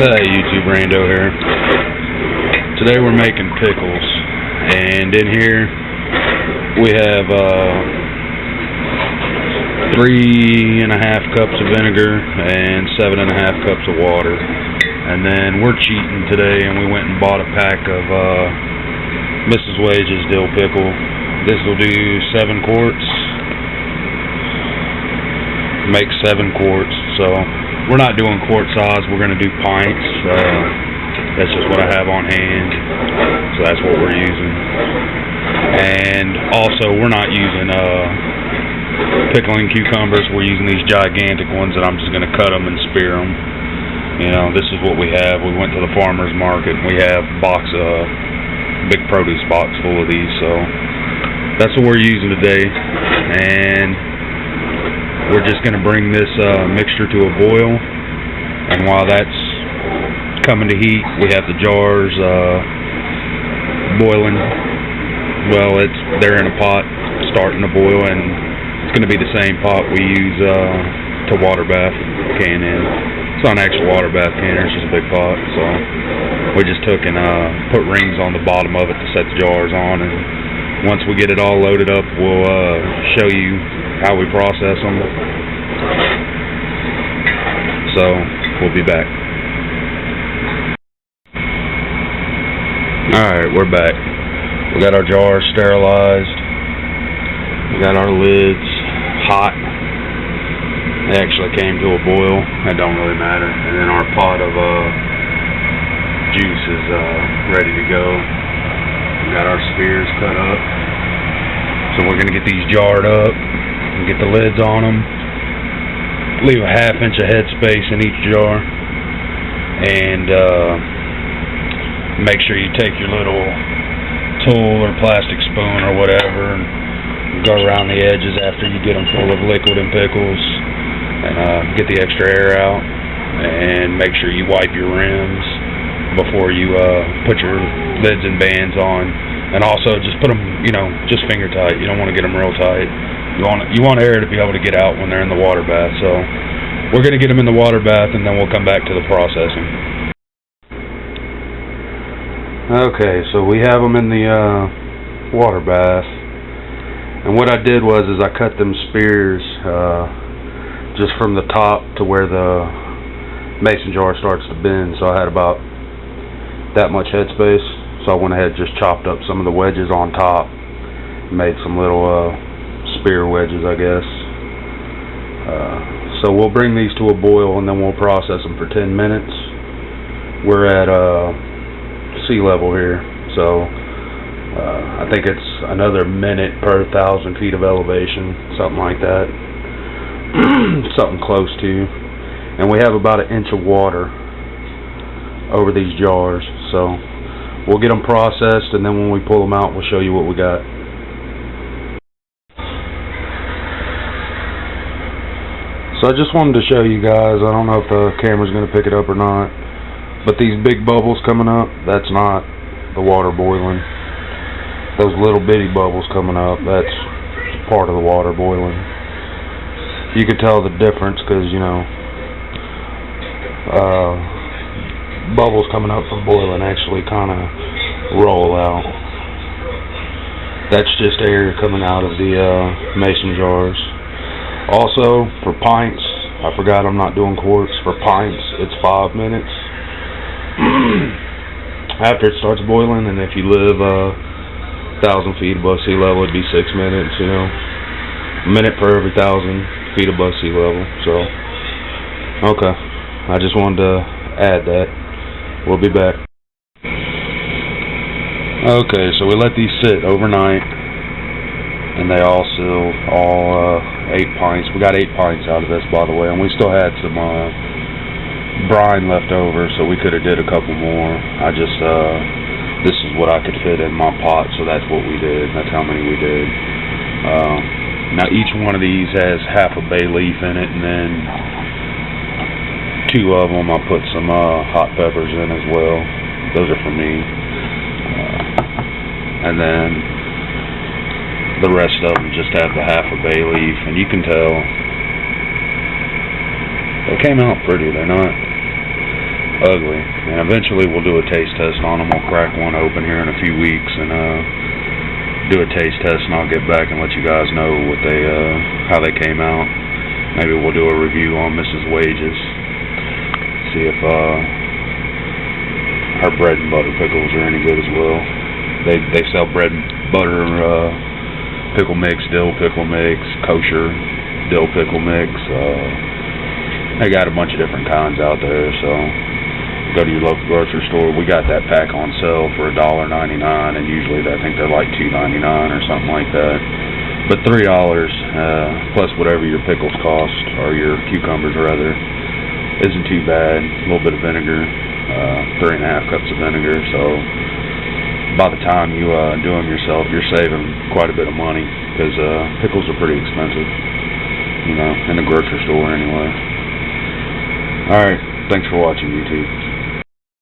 Hey, YouTube Rando here. Today we're making pickles, and in here we have 3.5 cups of vinegar and 7.5 cups of water. And then we're cheating today, and we went and bought a pack of Mrs. Wage's dill pickle. This will do 7 quarts. Make 7 quarts, so we're not doing quart size, we're going to do pints. That's just what I have on hand, so that's what we're using. And also, we're not using pickling cucumbers, we're using these gigantic ones that I'm just going to cut them and spear them. You know, this is what we have. We went to the farmer's market, and we have big produce box full of these, so that's what we're using today. And we're just going to bring this mixture to a boil, and while that's coming to heat, we have the jars boiling. Well, they're in a pot starting to boil, and it's going to be the same pot we use to waterbath can in. It's not an actual waterbath can, it's just a big pot, so we just took and put rings on the bottom of it to set the jars on, and once we get it all loaded up, we'll show you how we process them. So, we'll be back. Alright, we're back. We got our jars sterilized. We got our lids hot. They actually came to a boil. That don't really matter. And then our pot of juice is ready to go. We got our spears cut up. So we're going to get these jarred up and get the lids on them. Leave a 1/2 inch of head space in each jar. And make sure you take your little tool or plastic spoon or whatever and go around the edges after you get them full of liquid and pickles. And get the extra air out. And make sure you wipe your rims before you put your lids and bands on. And also, just put them, just finger tight. You don't want to get them real tight. You want air to be able to get out when they're in the water bath. So we're going to get them in the water bath, and then we'll come back to the processing. Okay, so we have them in the water bath. And what I did was I cut them spears just from the top to where the mason jar starts to bend. So I had about that much headspace. So I went ahead and just chopped up some of the wedges on top, made some little spear wedges, I guess. So we'll bring these to a boil, and then we'll process them for 10 minutes. We're at sea level here, so I think it's another minute per 1,000 feet of elevation, something like that. Something close to. And we have about 1 inch of water over these jars, so we'll get them processed, and then when we pull them out, we'll show you what we got. So I just wanted to show you guys, I don't know if the camera's going to pick it up or not, but these big bubbles coming up, that's not the water boiling. Those little bitty bubbles coming up, that's part of the water boiling. You can tell the difference because, bubbles coming up from boiling actually kind of roll out. That's just air coming out of the mason jars. Also, for pints, I forgot I'm not doing quarts. For pints, it's 5 minutes. After it starts boiling, and if you live 1,000 feet above sea level, it'd be 6 minutes, A minute per every 1,000 feet above sea level. So, okay. I just wanted to add that. We'll be back. Okay, so we let these sit overnight, and they all seal, 8 pints. We got 8 pints out of this, by the way, and we still had some brine left over, so we could have did a couple more. This is what I could fit in my pot, so that's what we did. That's how many we did. Now each one of these has half a bay leaf in it, and then 2 of them I put some hot peppers in as well. Those are for me. And then the rest of them just have the half a bay leaf, and you can tell they came out pretty. They're not ugly. And eventually we'll do a taste test on them. We'll crack one open here in a few weeks and do a taste test, and I'll get back and let you guys know what they how they came out. Maybe we'll do a review on Mrs. Wages. See if her bread and butter pickles are any good as well. They sell bread and butter pickle mix, dill pickle mix, kosher dill pickle mix. They got a bunch of different kinds out there, so go to your local grocery store. We got that pack on sale for $1.99, and usually I think they're like $2.99 or something like that. But $3 plus whatever your pickles cost, or your cucumbers rather, isn't too bad. A little bit of vinegar, 3.5 cups of vinegar. So by the time you do them yourself, you're saving quite a bit of money, because pickles are pretty expensive, you know, in the grocery store anyway. Alright, thanks for watching, YouTube.